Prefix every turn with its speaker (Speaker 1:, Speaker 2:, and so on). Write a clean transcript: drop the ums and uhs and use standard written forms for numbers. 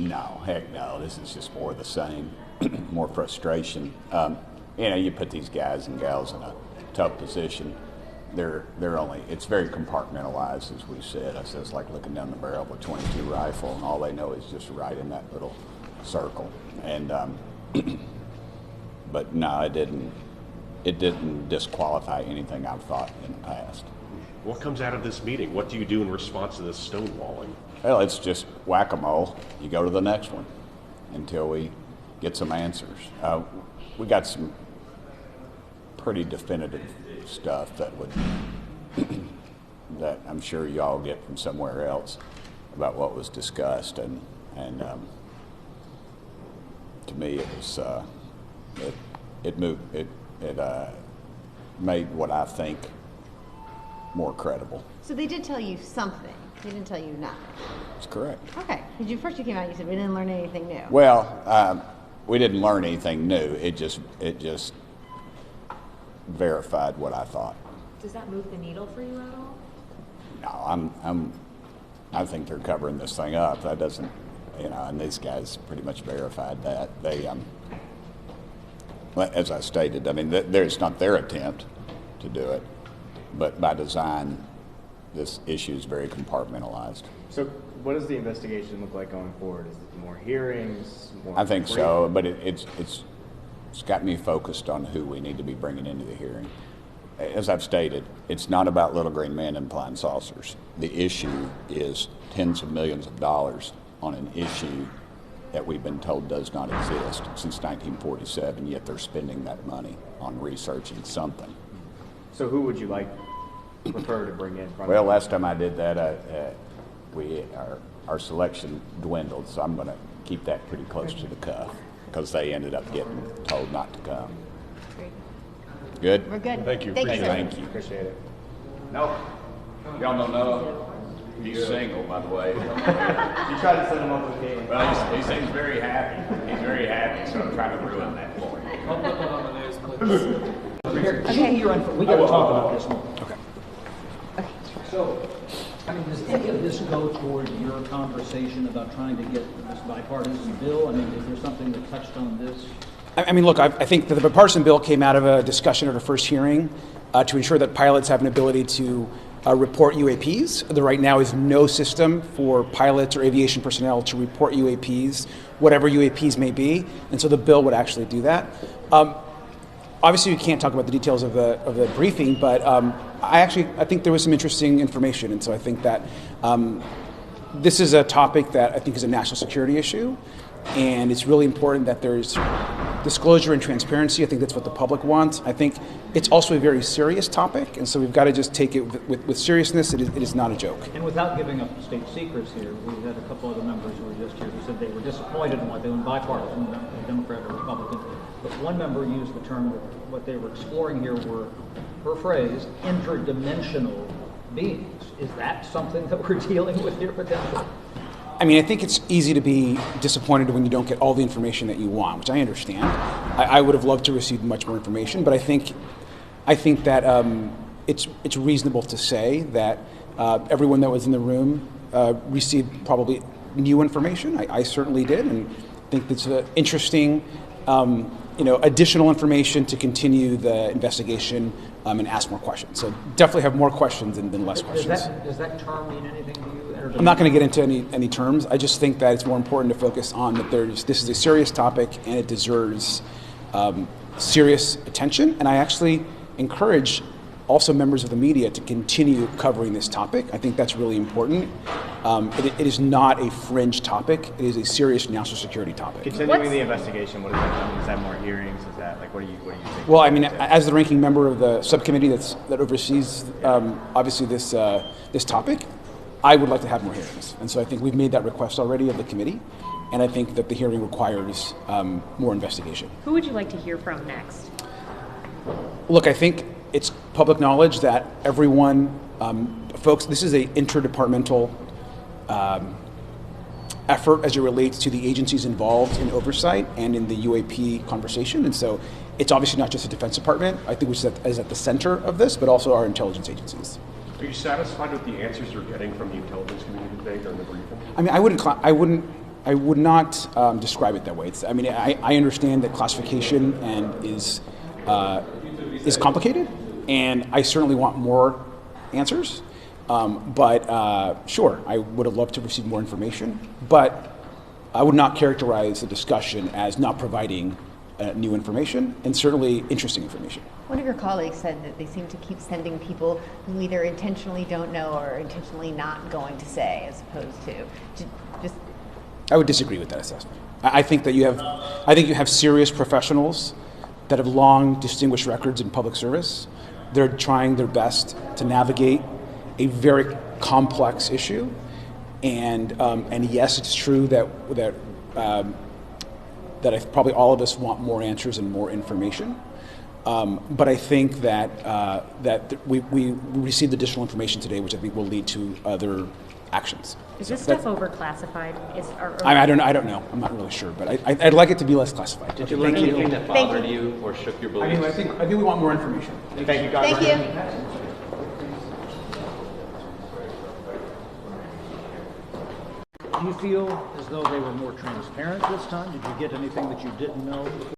Speaker 1: No, heck no. This is just more of the same, more frustration. You put these guys and gals in a tough position. They're only, it's very compartmentalized, as we said. I said it's like looking down the barrel of a .22 rifle, and all they know is just right in that little circle. And but no, it didn't disqualify anything I've thought in the past.
Speaker 2: What comes out of this meeting? What do you do in response to this stonewalling?
Speaker 1: Well, it's just whack-a-mole. You go to the next one until we get some answers. We got some pretty definitive stuff that that I'm sure y'all get from somewhere else about what was discussed, and to me it was it made what I think more credible.
Speaker 3: So they did tell you something. They didn't tell you nothing.
Speaker 1: That's correct.
Speaker 3: Okay. Because first you came out and you said we didn't learn anything new.
Speaker 1: Well, we didn't learn anything new. It just verified what I thought.
Speaker 4: Does that move the needle for you at all?
Speaker 1: No, I think they're covering this thing up. That doesn't, and these guys pretty much verified that. They, as I stated, I mean, it's not their attempt to do it, but by design, this issue is very compartmentalized.
Speaker 5: So what does the investigation look like going forward? Is it more hearings?
Speaker 1: I think so, but it's got me focused on who we need to be bringing into the hearing. As I've stated, it's not about little green men and flying saucers. The issue is tens of millions of dollars on an issue that we've been told does not exist since 1947, yet they're spending that money on researching something.
Speaker 5: So who would you prefer to bring in?
Speaker 1: Well, last time I did that, our selection dwindled, so I'm going to keep that pretty close to the cuff because they ended up getting told not to come. Good?
Speaker 3: We're good.
Speaker 2: Thank you.
Speaker 3: Thank you, sir.
Speaker 1: Thank you.
Speaker 5: Appreciate it.
Speaker 1: No, y'all don't know. He's single, by the way.
Speaker 5: You tried to set him up with Caitlin.
Speaker 1: Well, he seems very happy. He's very happy, so I'm trying to ruin that for him.
Speaker 6: I'll put that on the news, please.
Speaker 3: Okay.
Speaker 6: We got to talk about this more.
Speaker 1: Okay.
Speaker 6: So, I mean, does any of this go toward your conversation about trying to get this bipartisan bill? I mean, is there something that touched on this?
Speaker 7: I mean, look, I think that the bipartisan bill came out of a discussion at our first hearing to ensure that pilots have an ability to report UAPs. There right now is no system for pilots or aviation personnel to report UAPs, whatever UAPs may be, and so the bill would actually do that. Obviously, we can't talk about the details of the briefing, but I think there was some interesting information, and so I think that this is a topic that I think is a national security issue, and it's really important that there's disclosure and transparency. I think that's what the public wants. I think it's also a very serious topic, and so we've got to just take it with seriousness. It is not a joke.
Speaker 6: And without giving up state secrets here, we had a couple other members who were just here who said they were disappointed in what they were bipartisan, Democrat or Republican. But one member used the term that what they were exploring here were, her phrase, interdimensional beings. Is that something that we're dealing with here potentially?
Speaker 7: I mean, I think it's easy to be disappointed when you don't get all the information that you want, which I understand. I would have loved to receive much more information, but I think that it's reasonable to say that everyone that was in the room received probably new information. I certainly did, and I think it's interesting, additional information to continue the investigation and ask more questions. So definitely have more questions than less questions.
Speaker 6: Does that term mean anything to you?
Speaker 7: I'm not going to get into any terms. I just think that it's more important to focus on that this is a serious topic and it deserves serious attention. And I actually encourage also members of the media to continue covering this topic. I think that's really important. It is not a fringe topic. It is a serious national security topic.
Speaker 5: Continuing the investigation, what does that mean? Is that more hearings? Is that what do you think?
Speaker 7: Well, I mean, as the ranking member of the subcommittee that oversees obviously this topic, I would like to have more hearings. And so I think we've made that request already of the committee, and I think that the hearing requires more investigation.
Speaker 4: Who would you like to hear from next?
Speaker 7: Look, I think it's public knowledge that everyone, folks, this is an interdepartmental effort as it relates to the agencies involved in oversight and in the UAP conversation. And so it's obviously not just the Defense Department, I think, which is at the center of this, but also our intelligence agencies.
Speaker 2: Are you satisfied with the answers you're getting from the intelligence community today during the briefing?
Speaker 7: I mean, I wouldn't I would not describe it that way. I mean, I understand that classification is complicated, and I certainly want more answers. But sure, I would have loved to receive more information, but I would not characterize the discussion as not providing new information, and certainly interesting information.
Speaker 3: One of your colleagues said that they seem to keep sending people who either intentionally don't know or intentionally not going to say, as opposed to just.
Speaker 7: I would disagree with that assessment. I think that you have serious professionals that have long distinguished records in public service. They're trying their best to navigate a very complex issue, and yes, it's true that probably all of us want more answers and more information. But I think that we received additional information today, which I think will lead to other actions.
Speaker 4: Is this stuff overclassified?
Speaker 7: I don't know. I'm not really sure, but I'd like it to be less classified.
Speaker 8: Did you learn anything that bothered you or shook your beliefs?
Speaker 7: I think we want more information.
Speaker 5: Thank you, guys.
Speaker 3: Thank you.
Speaker 6: Do you feel as though they were more transparent this time? Did you get anything that you didn't know before?